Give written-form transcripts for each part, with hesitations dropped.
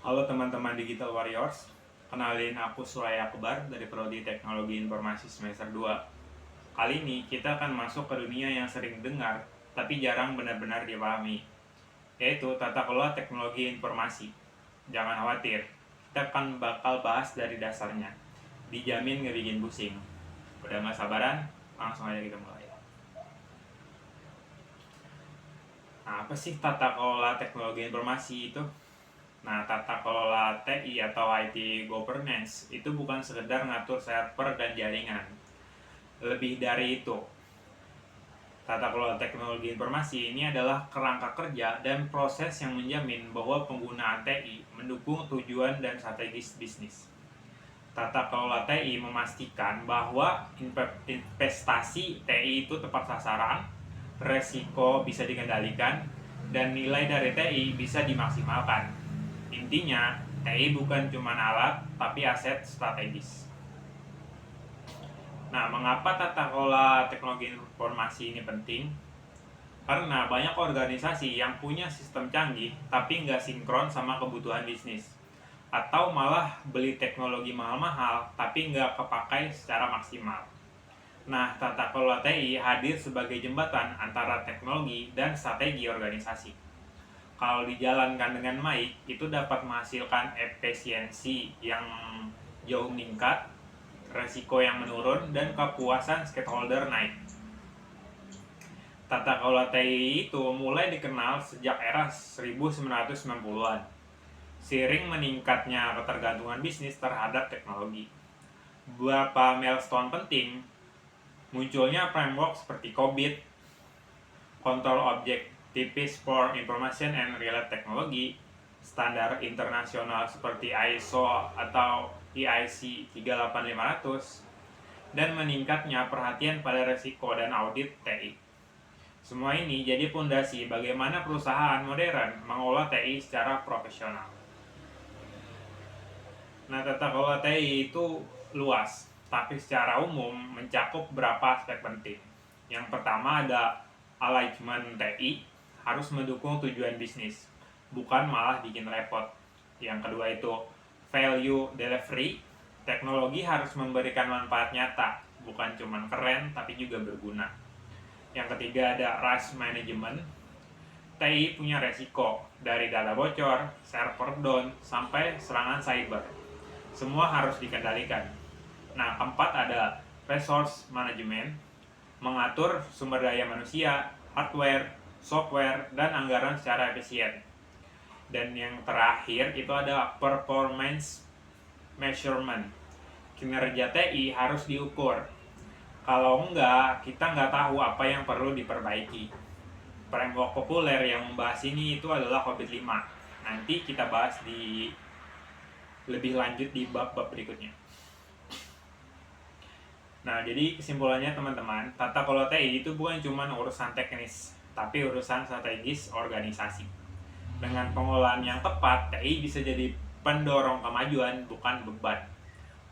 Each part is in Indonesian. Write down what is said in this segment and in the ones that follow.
Halo teman-teman Digital Warriors, kenalin aku Sulaya Akbar dari Prodi Teknologi Informasi semester 2. Kali ini kita akan masuk ke dunia yang sering dengar, tapi jarang benar-benar dipahami, yaitu tata kelola teknologi informasi. Jangan khawatir, kita akan bakal bahas dari dasarnya, dijamin nggak bikin pusing. Udah nggak sabaran, langsung aja kita mulai. Nah, apa sih tata kelola teknologi informasi itu? Nah, tata kelola TI atau IT governance itu bukan sekedar ngatur server dan jaringan. Lebih dari itu, tata kelola teknologi informasi ini adalah kerangka kerja dan proses yang menjamin bahwa penggunaan TI mendukung tujuan dan strategis bisnis. Tata kelola TI memastikan bahwa investasi TI itu tepat sasaran, resiko bisa dikendalikan, dan nilai dari TI bisa dimaksimalkan. Intinya, TI bukan cuma alat, tapi aset strategis. Nah, mengapa tata kelola teknologi informasi ini penting? Karena banyak organisasi yang punya sistem canggih, tapi nggak sinkron sama kebutuhan bisnis. Atau malah beli teknologi mahal-mahal, tapi nggak kepakai secara maksimal. Nah, tata kelola TI hadir sebagai jembatan antara teknologi dan strategi organisasi. Kalau dijalankan dengan baik, itu dapat menghasilkan efisiensi yang jauh meningkat, resiko yang menurun, dan kepuasan stakeholder naik. Tata kelola TI itu mulai dikenal sejak era 1990-an. Seiring meningkatnya ketergantungan bisnis terhadap teknologi. Beberapa milestone penting, munculnya framework seperti COBIT, Control Object Tipis for Information and Related Technology, standar internasional seperti ISO atau EIC 38500, dan meningkatnya perhatian pada risiko dan audit TI. Semua ini jadi fondasi bagaimana perusahaan modern mengolah TI secara profesional. Nah, tata kelola TI itu luas, tapi secara umum mencakup beberapa aspek penting. Yang pertama ada alignment TI, harus mendukung tujuan bisnis, bukan malah bikin repot. Yang kedua itu value delivery, teknologi harus memberikan manfaat nyata, bukan cuma keren tapi juga berguna. Yang ketiga ada risk management, TI punya resiko dari data bocor, server down, sampai serangan cyber. Semua harus dikendalikan. Nah, keempat ada resource management, mengatur sumber daya manusia, hardware, software, dan anggaran secara efisien. Dan yang terakhir itu ada performance measurement. Kinerja TI harus diukur. Kalau enggak, kita nggak tahu apa yang perlu diperbaiki. Framework populer yang membahas ini itu adalah COBIT 5. Nanti kita bahas di lebih lanjut di bab-bab berikutnya. Nah, jadi kesimpulannya teman-teman, tata kelola TI itu bukan cuma urusan teknis, tapi urusan strategis organisasi. Dengan pengolahan yang tepat, TI bisa jadi pendorong kemajuan, bukan beban.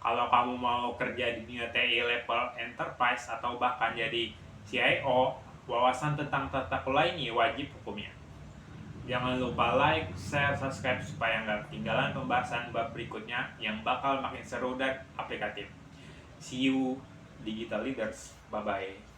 Kalau kamu mau kerja di dunia TI level enterprise atau bahkan jadi CIO, wawasan tentang tata kelola ini wajib hukumnya. Jangan lupa like, share, subscribe supaya nggak ketinggalan pembahasan bab berikutnya yang bakal makin seru dan aplikatif. See you, digital leaders. Bye-bye.